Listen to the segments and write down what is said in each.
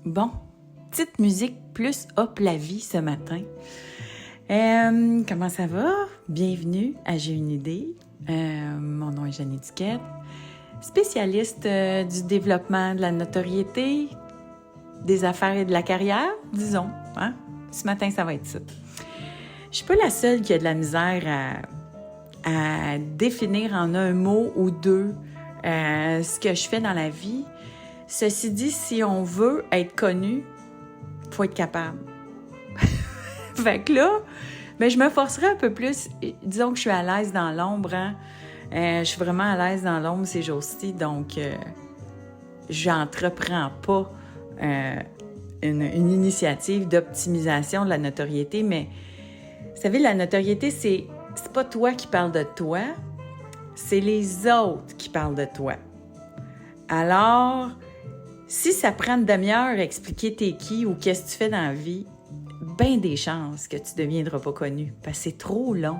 Bon, petite musique plus hop la vie ce matin. Comment ça va? Bienvenue à J'ai une idée. Mon nom est Jeannie Duquette, spécialiste du développement de la notoriété, des affaires et de la carrière, disons. Hein? Ce matin, ça va être ça. Je suis pas la seule qui a de la misère à définir en un mot ou deux ce que je fais dans la vie. Ceci dit, si on veut être connu, il faut être capable. Fait que là, je me forcerai un peu plus. Disons que je suis à l'aise dans l'ombre. Hein? Je suis vraiment à l'aise dans l'ombre ces jours-ci, donc j'entreprends pas une initiative d'optimisation de la notoriété, mais vous savez, la notoriété, c'est pas toi qui parles de toi, c'est les autres qui parlent de toi. Alors, si ça prend une demi-heure à expliquer t'es qui ou qu'est-ce que tu fais dans la vie, bien des chances que tu ne deviendras pas connu, parce que c'est trop long.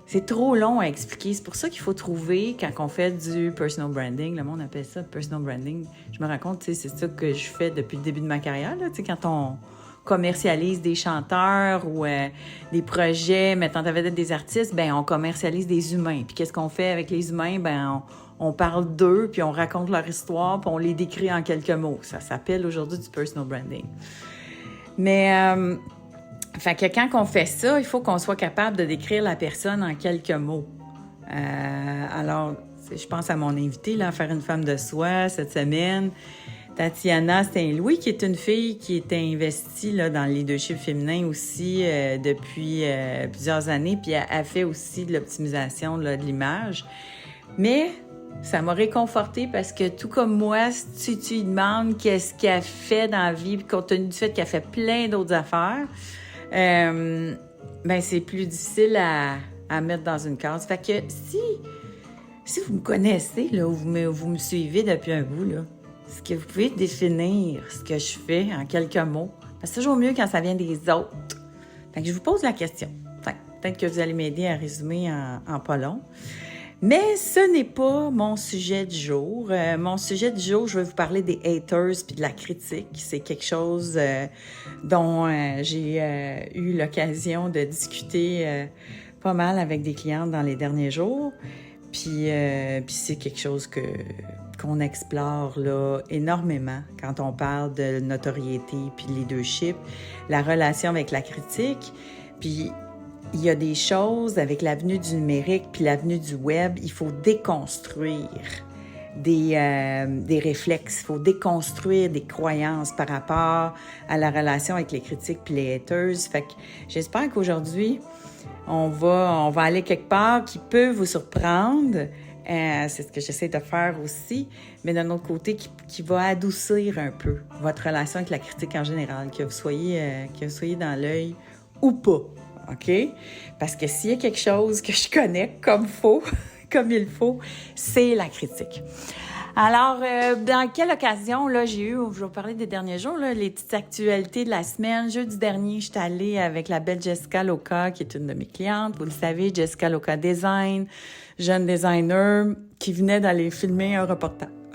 C'est trop long à expliquer. C'est pour ça qu'il faut trouver, quand on fait du personal branding, le monde appelle ça personal branding. Je me rends compte, c'est ça que je fais depuis le début de ma carrière. Là, quand on commercialise des chanteurs ou des projets mettant en vedette des artistes, ben on commercialise des humains. Puis qu'est-ce qu'on fait avec les humains? Ben on parle d'eux, puis on raconte leur histoire, puis on les décrit en quelques mots. Ça s'appelle aujourd'hui du personal branding. Mais, fait que quand on fait ça, il faut qu'on soit capable de décrire la personne en quelques mots. Alors, je pense à mon invité, là, à faire une femme de soi cette semaine, Tatiana Saint-Louis, qui est une fille qui est investie là, dans le leadership féminin aussi depuis plusieurs années, puis elle fait aussi de l'optimisation là, de l'image. Mais ça m'a réconfortée parce que tout comme moi, si tu lui demandes qu'est-ce qu'elle fait dans la vie, puis compte tenu du fait qu'elle fait plein d'autres affaires, ben c'est plus difficile à mettre dans une case. Fait que si vous me connaissez, là, ou vous me suivez depuis un bout, là, est-ce que vous pouvez définir ce que je fais en quelques mots? C'est toujours mieux quand ça vient des autres. Fait que je vous pose la question. Fait que peut-être que vous allez m'aider à résumer en pas long. Mais ce n'est pas mon sujet du jour. Mon sujet du jour, je vais vous parler des haters puis de la critique. C'est quelque chose dont j'ai eu l'occasion de discuter pas mal avec des clientes dans les derniers jours. Puis c'est quelque chose qu'on explore là énormément quand on parle de notoriété puis de leadership, la relation avec la critique. Puis il y a des choses avec l'avenue du numérique puis l'avenue du web, il faut déconstruire des réflexes, il faut déconstruire des croyances par rapport à la relation avec les critiques puis les haters. Fait que j'espère qu'aujourd'hui, on va aller quelque part qui peut vous surprendre. C'est ce que j'essaie de faire aussi, mais d'un autre côté, qui va adoucir un peu votre relation avec la critique en général, que vous soyez dans l'œil ou pas. OK? Parce que s'il y a quelque chose que je connais comme il faut, c'est la critique. Alors, dans quelle occasion, là, je vais vous parler des derniers jours, là, les petites actualités de la semaine. Jeudi dernier, je suis allée avec la belle Jessica Loca, qui est une de mes clientes. Vous le savez, Jessica Loca Design, jeune designer, qui venait d'aller filmer un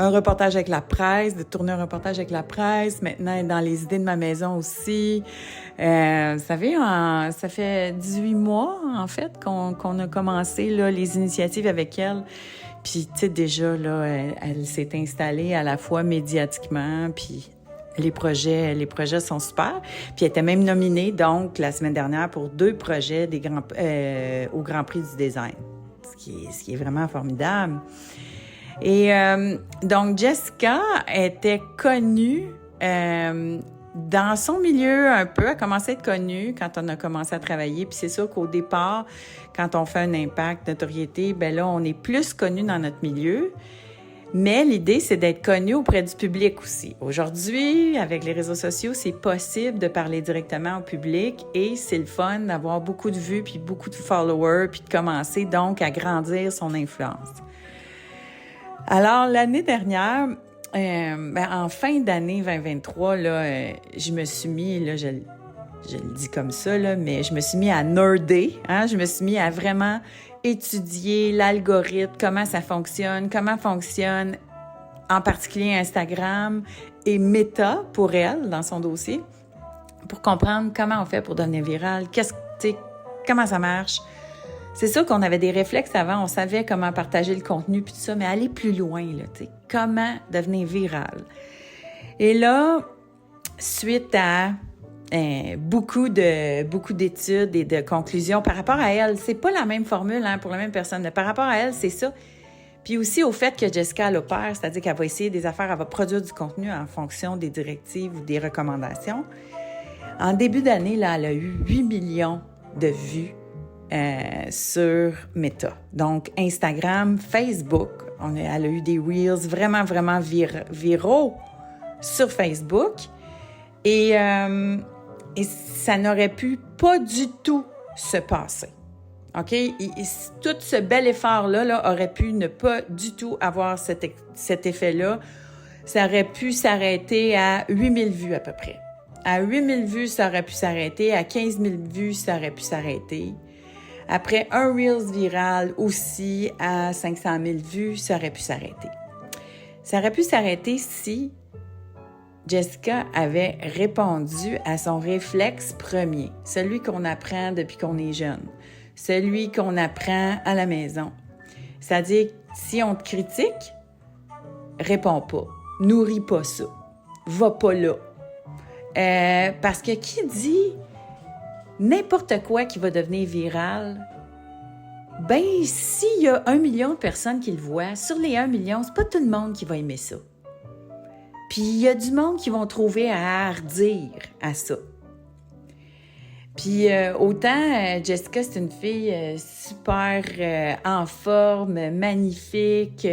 reportage avec la presse, de tourner un reportage avec la presse. Maintenant, elle est dans les idées de ma maison aussi. Vous savez, ça fait 18 mois, en fait, qu'on a commencé là, les initiatives avec elle. Puis, tu sais, déjà, là, elle s'est installée à la fois médiatiquement, puis les projets sont super. Puis, elle était même nominée, donc, la semaine dernière, pour 2 projets au Grand Prix du design, ce qui est vraiment formidable. Et donc, Jessica était connue dans son milieu un peu, a commencé à être connue quand on a commencé à travailler. Puis c'est sûr qu'au départ, quand on fait un impact, notoriété, ben là, on est plus connu dans notre milieu. Mais l'idée, c'est d'être connu auprès du public aussi. Aujourd'hui, avec les réseaux sociaux, c'est possible de parler directement au public et c'est le fun d'avoir beaucoup de vues puis beaucoup de followers puis de commencer donc à grandir son influence. Alors, l'année dernière, en fin d'année 2023, là, je me suis mis, là, je le dis comme ça, là, mais je me suis mis à nerder, hein? Je me suis mis à vraiment étudier l'algorithme, comment fonctionne en particulier Instagram et Meta pour elle, dans son dossier, pour comprendre comment on fait pour devenir viral, comment ça marche. C'est sûr qu'on avait des réflexes avant, on savait comment partager le contenu puis tout ça, mais aller plus loin, là, comment devenir viral. Et là, suite à beaucoup d'études et de conclusions par rapport à elle, c'est pas la même formule pour la même personne, mais par rapport à elle, c'est ça. Puis aussi au fait que Jessica l'opère, c'est-à-dire qu'elle va essayer des affaires, elle va produire du contenu en fonction des directives ou des recommandations. En début d'année, là, elle a eu 8 millions de vues sur Meta. Donc, Instagram, Facebook, elle a eu des Reels vraiment, vraiment viraux sur Facebook. Et ça n'aurait pu pas du tout se passer. OK? Tout ce bel effort-là aurait pu ne pas du tout avoir cet effet-là. Ça aurait pu s'arrêter à 8 000 vues à peu près. À 8 000 vues, ça aurait pu s'arrêter. À 15 000 vues, ça aurait pu s'arrêter. Après un Reels viral aussi, à 500 000 vues, ça aurait pu s'arrêter. Ça aurait pu s'arrêter si Jessica avait répondu à son réflexe premier, celui qu'on apprend depuis qu'on est jeune, celui qu'on apprend à la maison. C'est-à-dire, si on te critique, réponds pas, nourris pas ça, va pas là. Parce que qui dit n'importe quoi qui va devenir viral, ben s'il y a 1 million de personnes qui le voient, sur les 1 million, c'est pas tout le monde qui va aimer ça. Puis il y a du monde qui vont trouver à hardir à ça. Puis autant Jessica, c'est une fille super en forme, magnifique,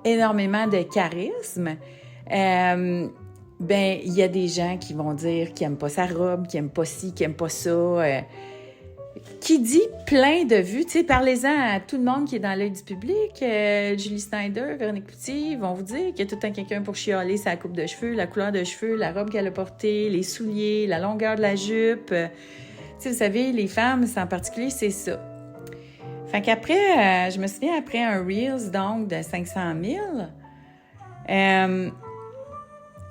énormément de charisme. Ben il y a des gens qui vont dire qu'ils n'aiment pas sa robe, qu'ils n'aiment pas ci, qu'ils n'aiment pas ça. Qui dit plein de vues, tu sais, parlez-en à tout le monde qui est dans l'œil du public. Julie Snyder, Véronique Cloutier, vont vous dire qu'il y a tout le temps quelqu'un pour chialer sa coupe de cheveux, la couleur de cheveux, la robe qu'elle a portée, les souliers, la longueur de la jupe. Tu sais, vous savez, les femmes, en particulier, c'est ça. Fait qu'après, je me souviens, après un Reels, donc, de 500 000,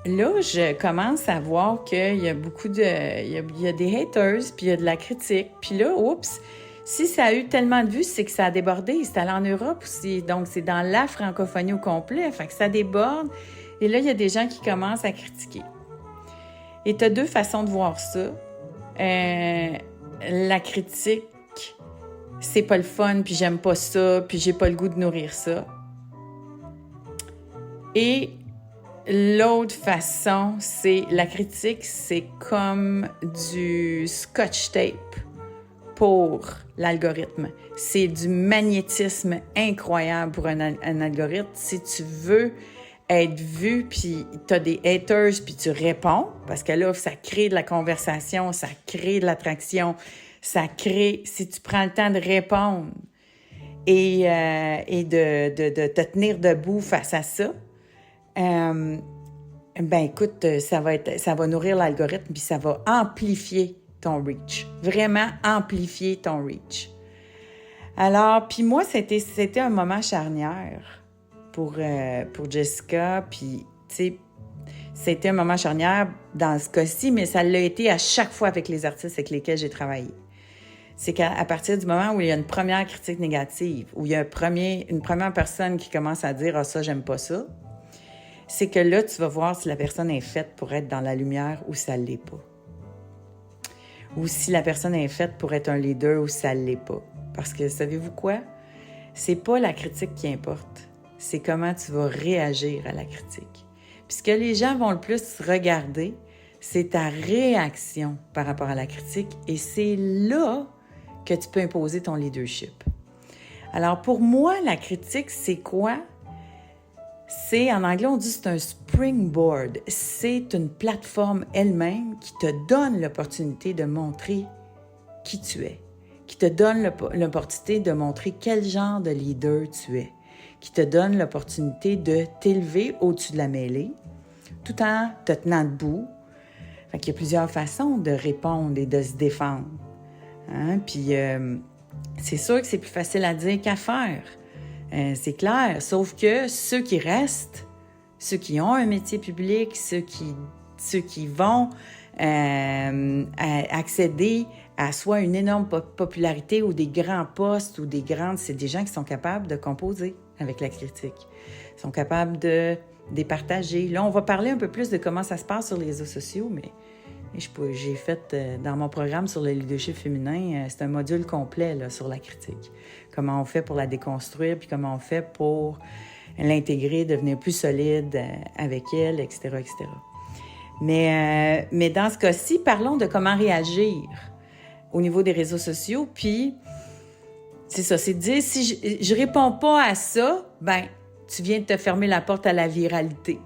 là, je commence à voir qu'il y a beaucoup de... Il y a des haters, puis il y a de la critique. Puis là, oups, si ça a eu tellement de vues, c'est que ça a débordé. C'est allé en Europe aussi. Donc, c'est dans la francophonie au complet. Fait que ça déborde. Et là, il y a des gens qui commencent à critiquer. Et tu as 2 façons de voir ça. La critique, c'est pas le fun, puis j'aime pas ça, puis j'ai pas le goût de nourrir ça. Et l'autre façon, c'est la critique, c'est comme du scotch tape pour l'algorithme. C'est du magnétisme incroyable pour un algorithme. Si tu veux être vu, puis tu as des haters, puis tu réponds, parce que là, ça crée de la conversation, ça crée de l'attraction, ça crée, si tu prends le temps de répondre et de te tenir debout face à ça, ben écoute, ça va nourrir l'algorithme puis ça va amplifier ton reach. Vraiment amplifier ton reach. Alors, puis moi, c'était un moment charnière pour Jessica, puis tu sais, c'était un moment charnière dans ce cas-ci, mais ça l'a été à chaque fois avec les artistes avec lesquels j'ai travaillé. C'est qu'à partir du moment où il y a une première critique négative, où il y a une première personne qui commence à dire « Ah, ça, j'aime pas ça », c'est que là, tu vas voir si la personne est faite pour être dans la lumière ou si ça ne l'est pas. Ou si la personne est faite pour être un leader ou si ça ne l'est pas. Parce que, savez-vous quoi? C'est pas la critique qui importe. C'est comment tu vas réagir à la critique. Puis ce que les gens vont le plus regarder, c'est ta réaction par rapport à la critique. Et c'est là que tu peux imposer ton leadership. Alors, pour moi, la critique, c'est quoi? C'est, en anglais, on dit c'est un springboard. C'est une plateforme elle-même qui te donne l'opportunité de montrer qui tu es, qui te donne l'opportunité de montrer quel genre de leader tu es, qui te donne l'opportunité de t'élever au-dessus de la mêlée, tout en te tenant debout. Fait qu'il y a plusieurs façons de répondre et de se défendre. Hein? Puis, c'est sûr que c'est plus facile à dire qu'à faire. C'est clair, sauf que ceux qui restent ceux qui ont un métier public, ceux qui vont accéder à soit une énorme popularité ou des grands postes ou des grandes... C'est des gens qui sont capables de composer avec la critique. Ils sont capables de départager. Là, on va parler un peu plus de comment ça se passe sur les réseaux sociaux, mais j'ai fait dans mon programme sur le leadership féminin, c'est un module complet là, sur la critique. Comment on fait pour la déconstruire, puis comment on fait pour l'intégrer, devenir plus solide avec elle, etc., etc. Mais dans ce cas-ci, parlons de comment réagir au niveau des réseaux sociaux. Puis, c'est ça, c'est de dire, si je réponds pas à ça, ben tu viens de te fermer la porte à la viralité.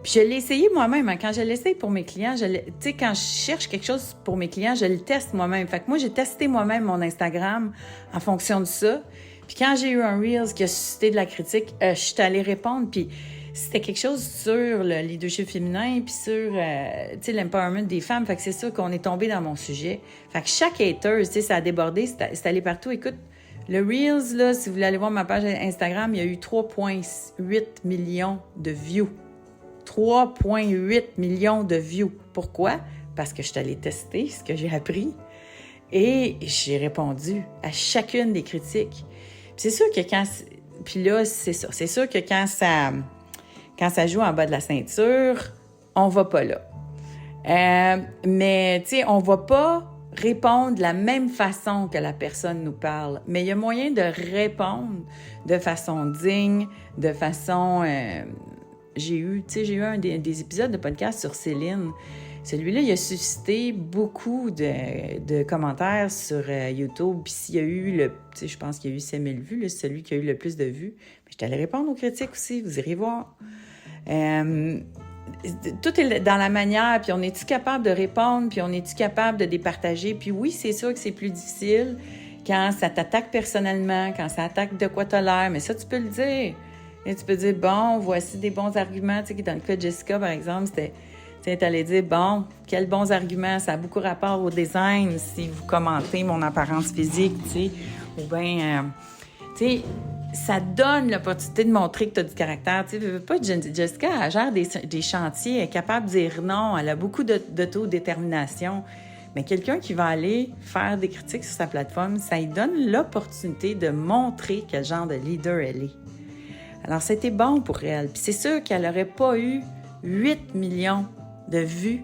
Puis je l'ai essayé moi-même. Hein. Quand je l'essaye pour mes clients, tu sais, quand je cherche quelque chose pour mes clients, je le teste moi-même. Fait que moi, j'ai testé moi-même mon Instagram en fonction de ça. Puis quand j'ai eu un Reels qui a suscité de la critique, je suis allée répondre. Puis c'était quelque chose sur le leadership féminin puis sur, tu sais, l'empowerment des femmes. Fait que c'est sûr qu'on est tombé dans mon sujet. Fait que chaque hater, tu sais, ça a débordé, c'est allé partout. Écoute, le Reels, là, si vous voulez aller voir ma page Instagram, il y a eu 3,8 millions de views. 3,8 millions de views. Pourquoi? Parce que je suis allée tester ce que j'ai appris et j'ai répondu à chacune des critiques. Puis c'est sûr que quand... Puis là, c'est ça. C'est sûr que quand ça joue en bas de la ceinture, on va pas là. Mais, tu sais, on va pas répondre de la même façon que la personne nous parle. Mais il y a moyen de répondre de façon digne, de façon... J'ai eu un des épisodes de podcast sur Céline. Celui-là, il a suscité beaucoup de commentaires sur YouTube. Puis s'il y a eu je pense qu'il y a eu 5000 vues, là, c'est celui qui a eu le plus de vues. Mais je t'allais répondre aux critiques aussi, vous irez voir. Tout est dans la manière, puis on est-tu capable de répondre, puis on est-tu capable de départager. Puis oui, c'est sûr que c'est plus difficile quand ça t'attaque personnellement, quand ça attaque de quoi t'as l'air, mais ça, tu peux le dire. Et tu peux dire, bon, voici des bons arguments. Tu sais, dans le cas de Jessica, par exemple, tu allais dire, bon, quels bons arguments, ça a beaucoup rapport au design si vous commentez mon apparence physique, tu sais, ou bien, tu sais, ça donne l'opportunité de montrer que tu as du caractère. Tu sais, pas Jessica, elle gère des chantiers, elle est capable de dire non, elle a beaucoup d'autodétermination. Mais quelqu'un qui va aller faire des critiques sur sa plateforme, ça lui donne l'opportunité de montrer quel genre de leader elle est. Alors, c'était bon pour elle. Puis c'est sûr qu'elle n'aurait pas eu 8 millions de vues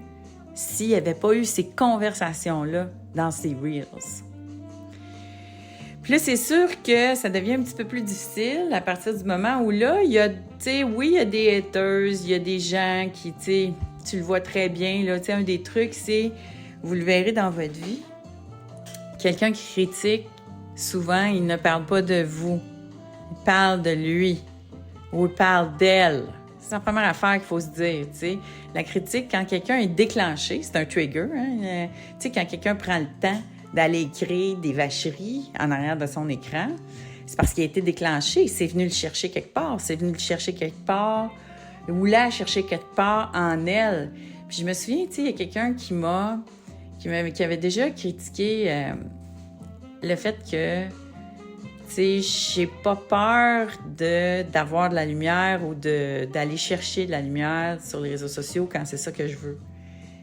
s'il n'y avait pas eu ces conversations-là dans ses Reels. Puis là, c'est sûr que ça devient un petit peu plus difficile à partir du moment où là, il y a, tu sais, oui, il y a des haters, il y a des gens qui, tu sais, tu le vois très bien, là, tu sais, un des trucs, c'est, vous le verrez dans votre vie, quelqu'un qui critique, souvent, il ne parle pas de vous, il parle de lui. Ou il parle d'elle. C'est la première affaire qu'il faut se dire, tu sais. La critique, quand quelqu'un est déclenché, c'est un trigger, hein. Tu sais, quand quelqu'un prend le temps d'aller écrire des vacheries en arrière de son écran, c'est parce qu'il a été déclenché. C'est venu le chercher quelque part. C'est venu le chercher quelque part, ou la chercher quelque part en elle. Puis je me souviens, tu sais, il y a quelqu'un qui avait déjà critiqué le fait que tu sais, j'ai pas peur d'avoir de la lumière ou d'aller chercher de la lumière sur les réseaux sociaux quand c'est ça que je veux.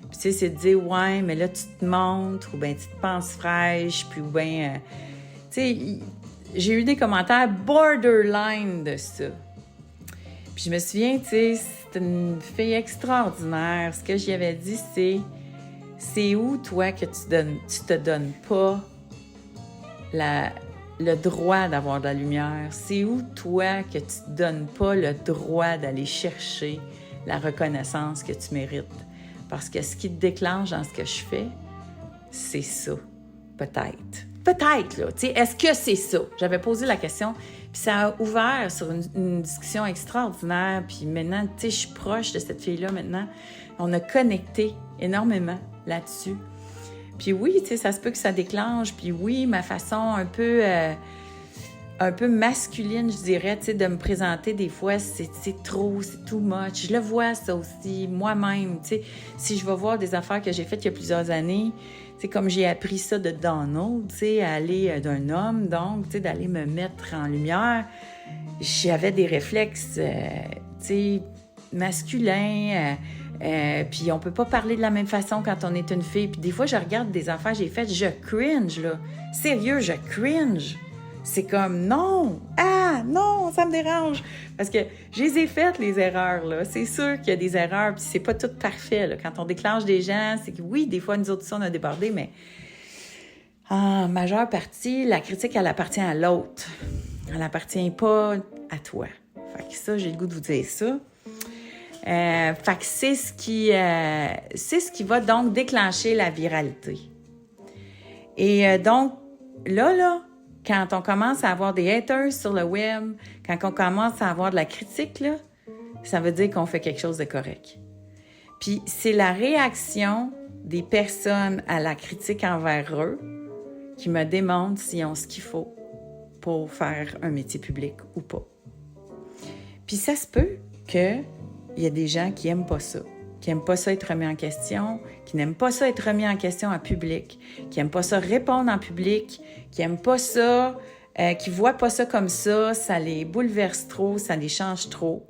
Puis tu sais, c'est de dire, ouais, mais là, tu te montres, ou bien tu te penses fraîche, puis ou bien... tu sais, j'ai eu des commentaires borderline de ça. Puis je me souviens, tu sais, c'est une fille extraordinaire. Ce que j'y avais dit, c'est où, toi, que tu te donnes pas le droit d'avoir de la lumière? C'est où, toi, que tu te donnes pas le droit d'aller chercher la reconnaissance que tu mérites? Parce que ce qui te déclenche dans ce que je fais, c'est ça. Peut-être. Peut-être, là. Tu sais, est-ce que c'est ça? J'avais posé la question, puis ça a ouvert sur une discussion extraordinaire. Puis maintenant, tu sais, je suis proche de cette fille-là maintenant. On a connecté énormément là-dessus. Puis oui, tu sais, ça se peut que ça déclenche. Puis oui, ma façon un peu masculine, je dirais, tu sais, de me présenter des fois, c'est trop, c'est too much. Je le vois, ça aussi, moi-même, tu sais. Si je vais voir des affaires que j'ai faites il y a plusieurs années, tu sais, comme j'ai appris ça de Donald, tu sais, à aller d'un homme, donc, tu sais, d'aller me mettre en lumière, j'avais des réflexes, tu masculin. Puis on peut pas parler de la même façon quand on est une fille. Puis des fois, je regarde des affaires que j'ai faites, je cringe, là. Sérieux, je cringe. C'est comme, non! Ah, non, ça me dérange! Parce que je les ai faites, les erreurs, là. C'est sûr qu'il y a des erreurs, puis c'est pas tout parfait, là. Quand on déclenche des gens, c'est que oui, des fois, nous autres, on a débordé, mais en majeure partie, la critique, elle appartient à l'autre. Elle appartient pas à toi. Fait que ça, j'ai le goût de vous dire ça. Fait que c'est ce qui va donc déclencher la viralité. Et donc, là, quand on commence à avoir des haters sur le web, quand on commence à avoir de la critique, là, ça veut dire qu'on fait quelque chose de correct. Puis c'est la réaction des personnes à la critique envers eux qui me démontre s'ils ont ce qu'il faut pour faire un métier public ou pas. Puis ça se peut qu'il y a des gens qui n'aiment pas ça, qui n'aiment pas ça être remis en question, qui n'aiment pas ça être remis en question en public, qui n'aiment pas ça répondre en public, qui n'aiment pas ça, qui ne voient pas ça comme ça les bouleverse trop, ça les change trop.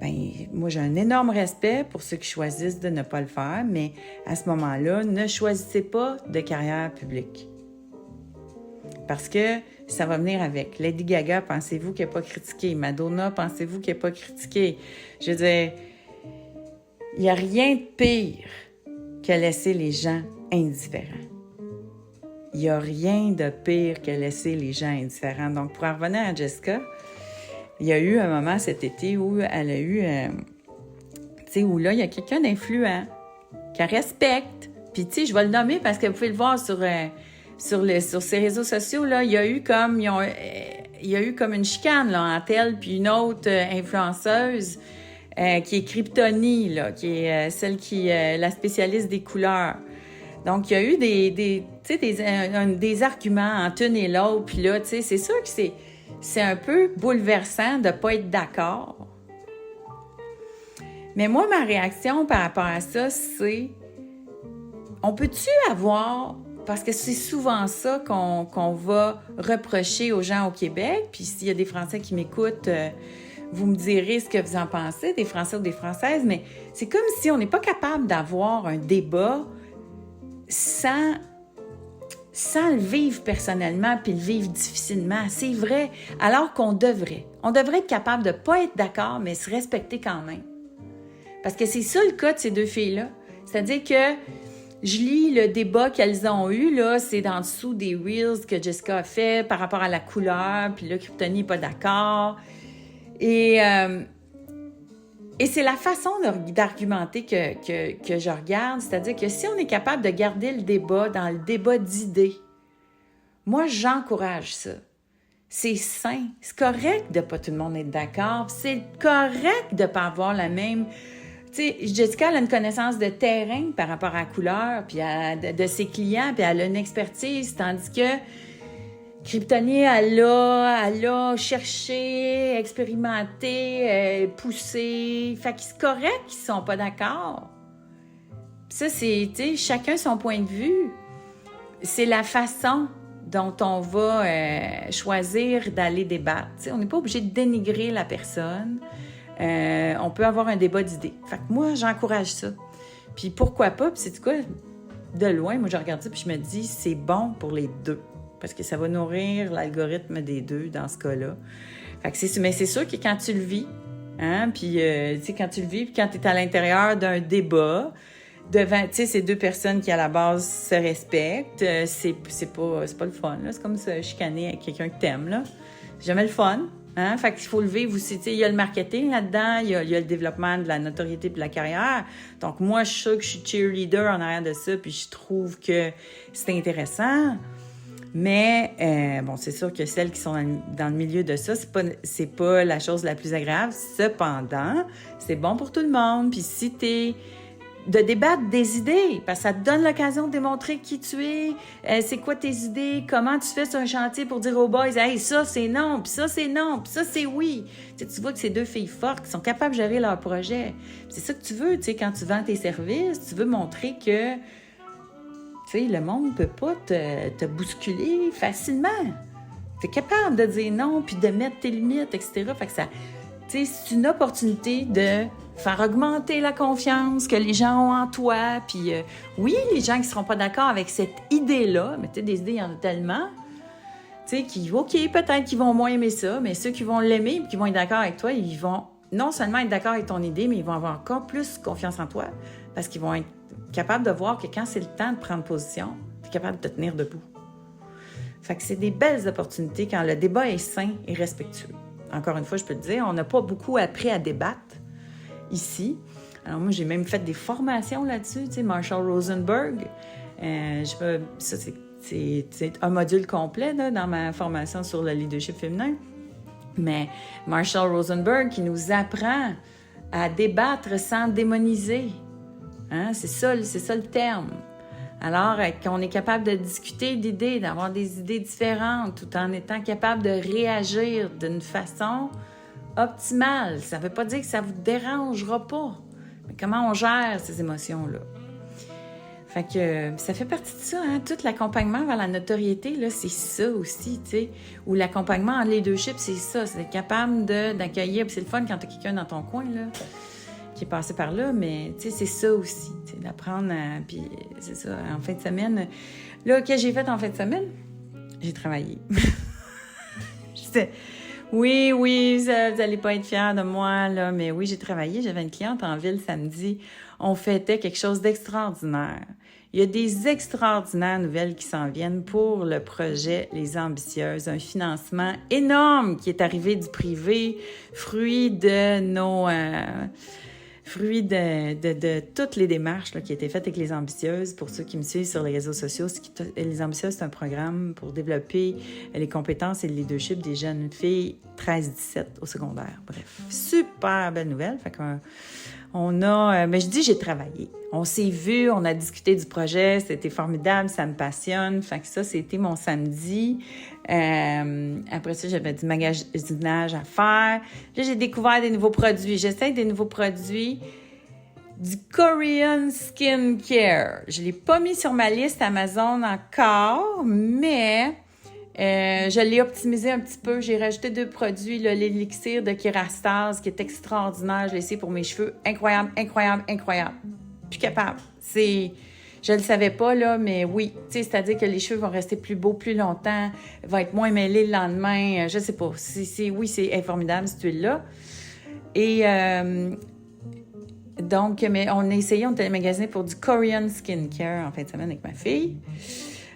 Bien, moi, j'ai un énorme respect pour ceux qui choisissent de ne pas le faire, mais à ce moment-là, ne choisissez pas de carrière publique. Parce que ça va venir avec. Lady Gaga, pensez-vous qu'elle n'est pas critiquée? Madonna, pensez-vous qu'elle n'est pas critiquée? Je veux dire, il n'y a rien de pire que laisser les gens indifférents. Il n'y a rien de pire que laisser les gens indifférents. Donc, pour en revenir à Jessica, il y a eu un moment cet été où elle a eu... tu sais, où là, il y a quelqu'un d'influent qu'elle respecte. Puis, tu sais, je vais le nommer parce que vous pouvez le voir sur ses réseaux sociaux, là, il y a eu comme une chicane là, entre elle puis une autre influenceuse qui est Kryptonie, là, qui est celle qui est la spécialiste des couleurs. Donc, il y a eu des arguments entre une et l'autre. Puis là, tu sais, c'est sûr que c'est un peu bouleversant de ne pas être d'accord. Mais moi, ma réaction par rapport à ça, c'est... On peut-tu avoir... Parce que c'est souvent ça qu'on va reprocher aux gens au Québec. Puis s'il y a des Français qui m'écoutent, vous me direz ce que vous en pensez, des Français ou des Françaises. Mais c'est comme si on n'est pas capable d'avoir un débat sans le vivre personnellement puis le vivre difficilement. C'est vrai. Alors qu'on devrait. On devrait être capable de ne pas être d'accord, mais se respecter quand même. Parce que c'est ça le cas de ces deux filles-là. C'est-à-dire que je lis le débat qu'elles ont eu, là, c'est en dessous des Reels que Jessica a fait par rapport à la couleur, puis là, Kryptonie n'est pas d'accord. Et c'est la façon d'argumenter que je regarde, c'est-à-dire que si on est capable de garder le débat dans le débat d'idées, moi, j'encourage ça. C'est sain. C'est correct de pas tout le monde être d'accord, c'est correct de pas avoir la même... Tu sais, Jessica, elle a une connaissance de terrain par rapport à la couleur, puis de ses clients, puis elle a une expertise, tandis que Kryptonie, elle a cherché, expérimenté, poussé. Fait que c'est correct qu'ils ne sont pas d'accord. Puis ça, c'est, tu sais, chacun son point de vue. C'est la façon dont on va choisir d'aller débattre. Tu sais, on n'est pas obligé de dénigrer la personne. On peut avoir un débat d'idées. Fait que moi, j'encourage ça. Puis pourquoi pas? Puis c'est quoi? De loin, moi, je regarde ça puis je me dis, c'est bon pour les deux. Parce que ça va nourrir l'algorithme des deux dans ce cas-là. Fait que mais c'est sûr que quand tu le vis, hein, puis tu sais, quand tu le vis, puis quand tu es à l'intérieur d'un débat, devant, tu sais, ces deux personnes qui, à la base, se respectent, c'est pas le fun, là. C'est comme se chicaner avec quelqu'un que t'aimes, là. C'est jamais le fun. Hein? Fait qu'il faut le vivre aussi. Il y a le marketing là-dedans, il y a le développement de la notoriété et de la carrière. Donc, moi, je suis sûre que je suis cheerleader en arrière de ça, puis je trouve que c'est intéressant. Mais, bon, c'est sûr que celles qui sont dans le milieu de ça, c'est pas la chose la plus agréable. Cependant, c'est bon pour tout le monde. Puis si t'es... de débattre des idées, parce que ça te donne l'occasion de démontrer qui tu es, c'est quoi tes idées, comment tu fais sur un chantier pour dire aux boys « Hey, ça, c'est non, puis ça, c'est non, puis ça, c'est oui. » Tu vois que c'est deux filles fortes qui sont capables de gérer leur projet. C'est ça que tu veux, tu sais, quand tu vends tes services, tu veux montrer que, tu sais, le monde ne peut pas te bousculer facilement. Tu es capable de dire non, puis de mettre tes limites, etc. Fait que ça... Tu tu sais, c'est une opportunité de faire augmenter la confiance que les gens ont en toi. Puis oui, les gens qui ne seront pas d'accord avec cette idée-là, mais tu sais, des idées, il y en a tellement, tu sais, qui, OK, peut-être qu'ils vont moins aimer ça, mais ceux qui vont l'aimer et qui vont être d'accord avec toi, ils vont non seulement être d'accord avec ton idée, mais ils vont avoir encore plus confiance en toi parce qu'ils vont être capables de voir que quand c'est le temps de prendre position, tu es capable de te tenir debout. Fait que c'est des belles opportunités quand le débat est sain et respectueux. Encore une fois, je peux te dire, on n'a pas beaucoup appris à débattre ici. Alors moi, j'ai même fait des formations là-dessus, tu sais, Marshall Rosenberg. Ça, c'est un module complet là, dans ma formation sur le leadership féminin. Mais Marshall Rosenberg qui nous apprend à débattre sans démoniser. Hein? C'est ça le terme. Alors, qu'on est capable de discuter d'idées, d'avoir des idées différentes, tout en étant capable de réagir d'une façon optimale. Ça ne veut pas dire que ça ne vous dérangera pas. Mais comment on gère ces émotions-là? Fait que ça fait partie de ça, hein? Tout l'accompagnement vers la notoriété, là, c'est ça aussi, tu sais. Ou l'accompagnement en leadership, c'est ça. C'est être capable d'accueillir. Puis c'est le fun quand tu as quelqu'un dans ton coin, là, qui est passé par là, mais tu sais, c'est ça aussi, tu sais, d'apprendre à... Puis c'est ça, en fin de semaine... Là, qu'est-ce que j'ai fait en fin de semaine? J'ai travaillé. Oui, vous n'allez pas être fiers de moi, là, mais oui, j'ai travaillé. J'avais une cliente en ville samedi. On fêtait quelque chose d'extraordinaire. Il y a des extraordinaires nouvelles qui s'en viennent pour le projet Les Ambitieuses. Un financement énorme qui est arrivé du privé, fruit de nos... fruit de toutes les démarches là, qui étaient faites avec Les Ambitieuses. Pour ceux qui me suivent sur les réseaux sociaux, Les Ambitieuses, c'est un programme pour développer les compétences et le leadership des jeunes filles 13-17 au secondaire. Bref, super belle nouvelle. Fait qu'on a... mais je dis j'ai travaillé. On s'est vus, on a discuté du projet, c'était formidable, ça me passionne. Fait que ça, c'était mon samedi. Après ça, j'avais du magasinage à faire. Là, j'ai découvert des nouveaux produits. J'essaie des nouveaux produits. Du Korean Skincare. Je ne l'ai pas mis sur ma liste Amazon encore, mais je l'ai optimisé un petit peu. J'ai rajouté 2 produits. Là, l'élixir de Kerastase, qui est extraordinaire. Je l'ai essayé pour mes cheveux. Incroyable. Plus capable. Je ne le savais pas, là, mais oui. C'est-à-dire que les cheveux vont rester plus beaux plus longtemps, vont être moins mêlés le lendemain. Je ne sais pas. Oui, c'est formidable, cette huile-là. Et donc, mais on a essayé, on était magasiné pour du Korean Skincare en fin de semaine avec ma fille.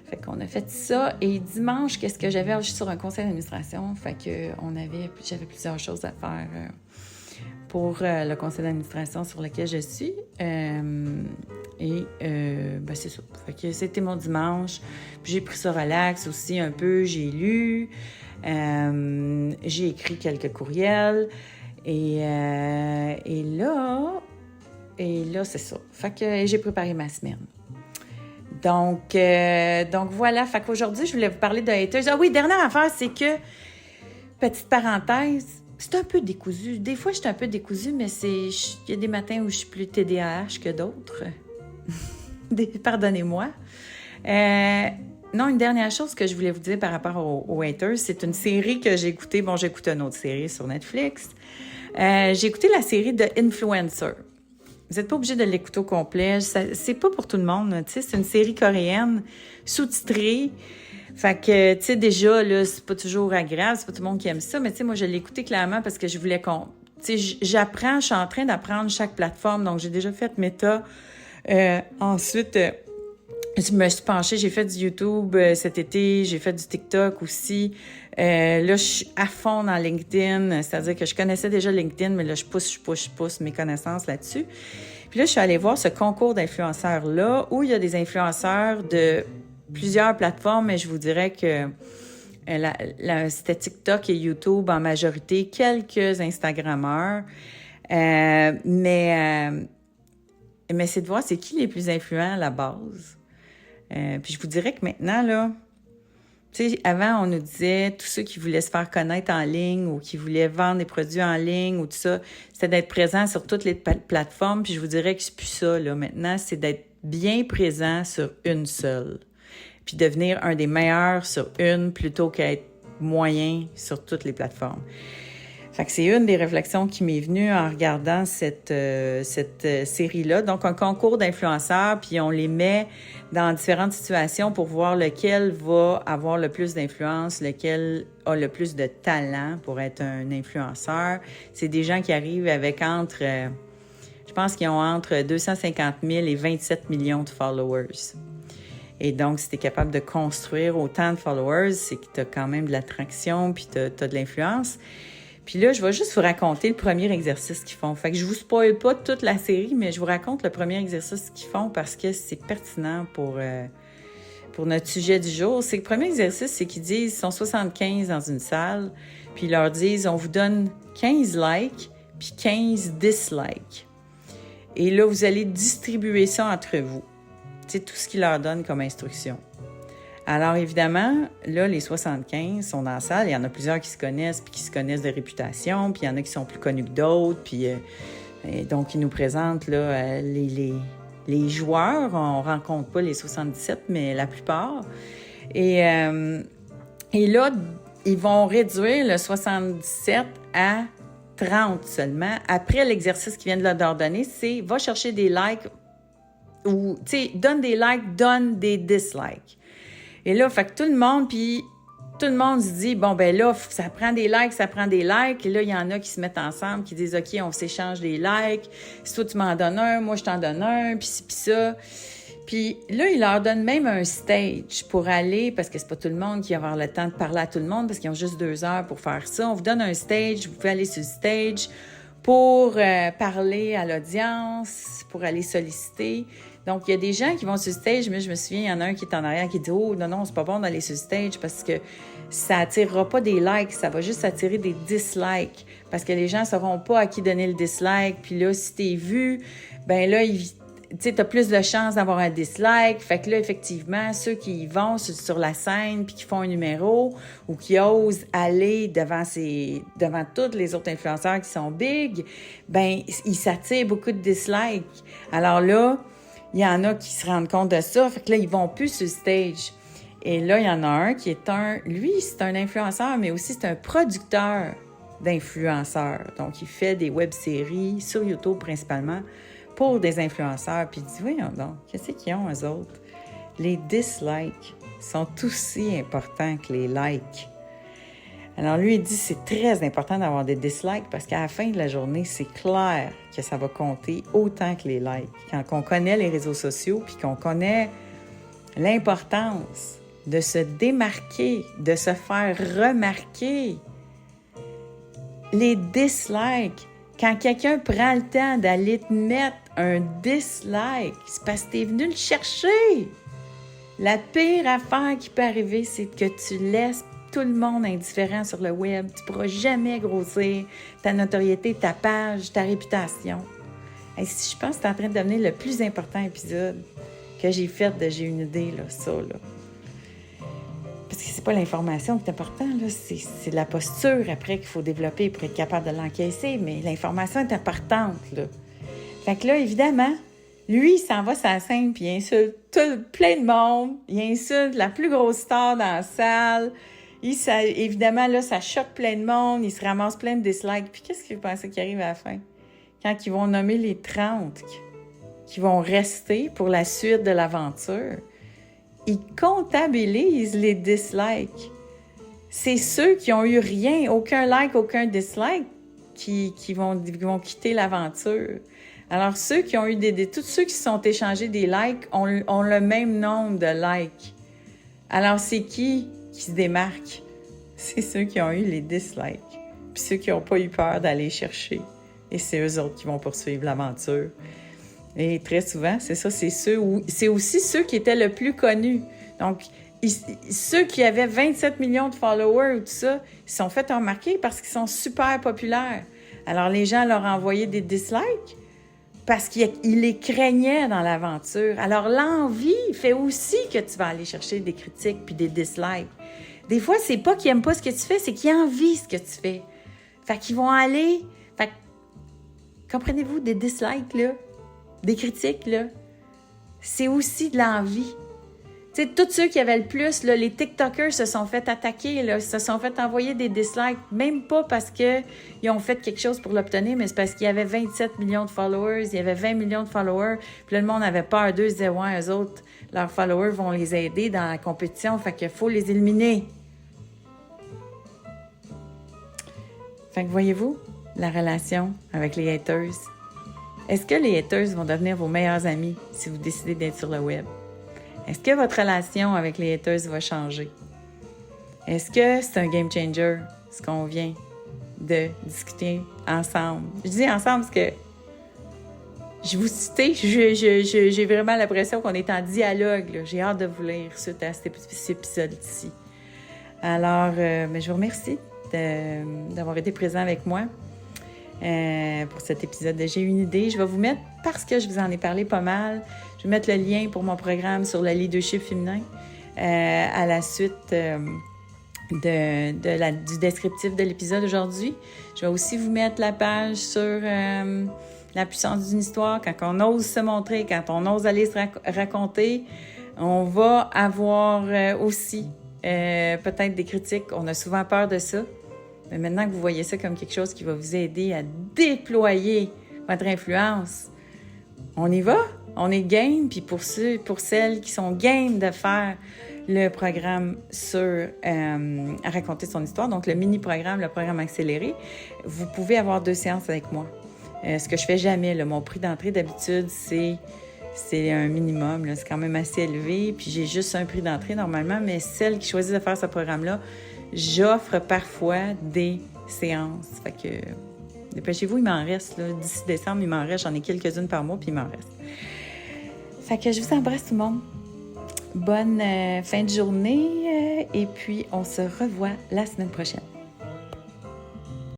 Fait qu'on a fait ça. Et dimanche, qu'est-ce que j'avais? Je suis sur un conseil d'administration. Fait que j'avais plusieurs choses à faire pour le conseil d'administration sur lequel je suis. C'est ça. Fait que c'était mon dimanche. Puis j'ai pris ça relax aussi un peu. J'ai lu. J'ai écrit quelques courriels. Et là, c'est ça. Fait que j'ai préparé ma semaine. Donc voilà. Fait qu'aujourd'hui, je voulais vous parler de haters. Ah oui, dernière affaire, c'est que, petite parenthèse, c'est un peu décousu. Des fois, je suis un peu décousue, mais il y a des matins où je suis plus TDAH que d'autres. Pardonnez-moi. Non, une dernière chose que je voulais vous dire par rapport aux haters, c'est une série que j'ai écoutée. Bon, j'ai écouté une autre série sur Netflix. J'ai écouté la série de Influencer. Vous n'êtes pas obligé de l'écouter au complet. C'est pas pour tout le monde. C'est une série coréenne sous-titrée. Fait que, tu sais, déjà, là, c'est pas toujours agréable. C'est pas tout le monde qui aime ça. Mais tu sais, moi, je l'ai écouté clairement parce que je voulais qu'on... Tu sais, je suis en train d'apprendre chaque plateforme. Donc, j'ai déjà fait Meta. Ensuite, je me suis penchée. J'ai fait du YouTube cet été. J'ai fait du TikTok aussi. Là, je suis à fond dans LinkedIn. C'est-à-dire que je connaissais déjà LinkedIn, mais là, je pousse mes connaissances là-dessus. Puis là, je suis allée voir ce concours d'influenceurs-là où il y a des influenceurs de plusieurs plateformes, mais je vous dirais que c'était TikTok et YouTube en majorité, quelques Instagrammeurs. Mais c'est de voir c'est qui les plus influents à la base. Puis je vous dirais que maintenant, là, tu sais, avant, on nous disait tous ceux qui voulaient se faire connaître en ligne ou qui voulaient vendre des produits en ligne ou tout ça, c'était d'être présent sur toutes les plateformes. Puis je vous dirais que c'est plus ça, là. Maintenant, c'est d'être bien présent sur une seule. Puis devenir un des meilleurs sur une plutôt qu'être moyen sur toutes les plateformes. Fait que c'est une des réflexions qui m'est venue en regardant cette série-là. Donc, un concours d'influenceurs, puis on les met dans différentes situations pour voir lequel va avoir le plus d'influence, lequel a le plus de talent pour être un influenceur. C'est des gens qui arrivent avec je pense qu'ils ont entre 250 000 et 27 millions de followers. Et donc, si tu es capable de construire autant de followers, c'est que tu as quand même de l'attraction, puis tu as de l'influence. Puis là, je vais juste vous raconter le premier exercice qu'ils font. Fait que je vous spoil pas toute la série, mais je vous raconte le premier exercice qu'ils font parce que c'est pertinent pour notre sujet du jour. C'est que le premier exercice, c'est qu'ils disent, ils sont 75 dans une salle, puis ils leur disent, on vous donne 15 likes, puis 15 dislikes. Et là, vous allez distribuer ça entre vous. C'est tout ce qu'ils leur donnent comme instruction. Alors, évidemment, là, les 75 sont dans la salle. Il y en a plusieurs qui se connaissent, puis qui se connaissent de réputation, puis il y en a qui sont plus connus que d'autres. Puis, donc, ils nous présentent là, les joueurs. On ne rencontre pas les 77, mais la plupart. Et là, ils vont réduire le 77 à 30 seulement. Après l'exercice qu'ils viennent de leur donner, c'est « va chercher des likes » ou, tu sais, donne des likes, donne des dislikes. Et là, fait que tout le monde se dit, bon, ben là, ça prend des likes. Et là, il y en a qui se mettent ensemble, qui disent, OK, on s'échange des likes. Si toi, tu m'en donnes un, moi, je t'en donne un, puis ci, puis ça. Puis là, ils leur donnent même un stage pour aller, parce que c'est pas tout le monde qui va avoir le temps de parler à tout le monde, parce qu'ils ont juste 2 heures pour faire ça. On vous donne un stage, vous pouvez aller sur le stage pour parler à l'audience, pour aller solliciter. Donc, il y a des gens qui vont sur le stage, mais je me souviens, il y en a un qui est en arrière qui dit « Oh, non, c'est pas bon d'aller sur le stage parce que ça attirera pas des likes, ça va juste attirer des dislikes. Parce que les gens ne sauront pas à qui donner le dislike. Puis là, si t'es vu, ben là, tu sais, t'as plus de chances d'avoir un dislike. Fait que là, effectivement, ceux qui vont sur la scène puis qui font un numéro ou qui osent aller devant tous les autres influenceurs qui sont big, ben ils s'attirent beaucoup de dislikes. Alors là, il y en a qui se rendent compte de ça, fait que là, ils vont plus sur le stage. Et là, il y en a un qui est lui, c'est un influenceur, mais aussi c'est un producteur d'influenceurs. Donc, il fait des web-séries sur YouTube principalement pour des influenceurs. Puis il dit, voyons donc, qu'est-ce qu'ils ont, eux autres? Les dislikes sont aussi importants que les likes. Alors, lui, il dit c'est très important d'avoir des dislikes parce qu'à la fin de la journée, c'est clair que ça va compter autant que les likes. Quand on connaît les réseaux sociaux puis qu'on connaît l'importance de se démarquer, de se faire remarquer, les dislikes, quand quelqu'un prend le temps d'aller te mettre un dislike, c'est parce que tu es venu le chercher. La pire affaire qui peut arriver, c'est que tu laisses tout le monde indifférent sur le web. Tu ne pourras jamais grossir ta notoriété, ta page, ta réputation. Et si je pense que c'est en train de devenir le plus important épisode que j'ai fait de J'ai une idée, là, ça, là. Parce que c'est pas l'information qui est importante, là, c'est la posture après qu'il faut développer pour être capable de l'encaisser, mais l'information est importante, là. Fait que là, évidemment, lui, il s'en va sur la scène puis il insulte plein de monde, il insulte la plus grosse star dans la salle. Évidemment, là, ça choque plein de monde, il se ramasse plein de dislikes. Puis qu'est-ce que vous pensez qui arrive à la fin? Quand ils vont nommer les 30 qui vont rester pour la suite de l'aventure, ils comptabilisent les dislikes. C'est ceux qui ont eu rien, aucun like, aucun dislike, qui vont quitter l'aventure. Alors, ceux qui ont eu tous ceux qui se sont échangés des likes ont le même nombre de likes. Alors, c'est qui se démarque? C'est ceux qui ont eu les dislikes. Puis ceux qui n'ont pas eu peur d'aller chercher. Et c'est eux autres qui vont poursuivre l'aventure. Et très souvent, c'est ça, c'est aussi ceux qui étaient le plus connus. Donc, ceux qui avaient 27 millions de followers ou tout ça, ils se sont fait remarquer parce qu'ils sont super populaires. Alors, les gens leur envoyaient des dislikes parce qu'ils les craignaient dans l'aventure. Alors, l'envie fait aussi que tu vas aller chercher des critiques puis des dislikes. Des fois, c'est pas qu'ils n'aiment pas ce que tu fais, c'est qu'ils envient ce que tu fais. Fait qu'ils vont aller... Fait comprenez-vous, des dislikes, là, des critiques, là, c'est aussi de l'envie. Tu Tu sais, tous ceux qui avaient le plus, là, les TikTokers se sont fait attaquer, là, se sont fait envoyer des dislikes, même pas parce qu'ils ont fait quelque chose pour l'obtenir, mais c'est parce qu'il y avait 27 millions de followers, il y avait 20 millions de followers, puis là, le monde avait peur d'eux, ils disaient, ouais, eux autres, leurs followers vont les aider dans la compétition, fait qu'il faut les éliminer. Fait que voyez-vous, la relation avec les haters. Est-ce que les haters vont devenir vos meilleurs amis si vous décidez d'être sur le web? Est-ce que votre relation avec les haters va changer? Est-ce que c'est un game changer, ce qu'on vient de discuter ensemble? Je dis ensemble parce que je vous citais, j'ai vraiment l'impression qu'on est en dialogue, là. J'ai hâte de vous lire suite à cet épisode-ci. Alors, je vous remercie d'avoir été présent avec moi pour cet épisode de J'ai une idée. Je vais vous mettre, parce que je vous en ai parlé pas mal, je vais mettre le lien pour mon programme sur le leadership féminin à la suite du descriptif de l'épisode aujourd'hui. Je vais aussi vous mettre la page sur la puissance d'une histoire. Quand on ose se montrer, quand on ose aller se raconter, on va avoir aussi peut-être des critiques. On a souvent peur de ça. Mais maintenant que vous voyez ça comme quelque chose qui va vous aider à déployer votre influence, on y va, on est game. Puis pour celles qui sont game de faire le programme sur raconter son histoire, donc le mini-programme, le programme accéléré, vous pouvez avoir 2 séances avec moi. Ce que je fais jamais, là, mon prix d'entrée d'habitude, c'est un minimum, là, c'est quand même assez élevé. Puis j'ai juste un prix d'entrée normalement, mais celles qui choisissent de faire ce programme-là, j'offre parfois des séances. Fait que dépêchez-vous, il m'en reste. Là, d'ici décembre, il m'en reste. J'en ai quelques-unes par mois, puis il m'en reste. Fait que je vous embrasse tout le monde. Bonne fin de journée et puis on se revoit la semaine prochaine.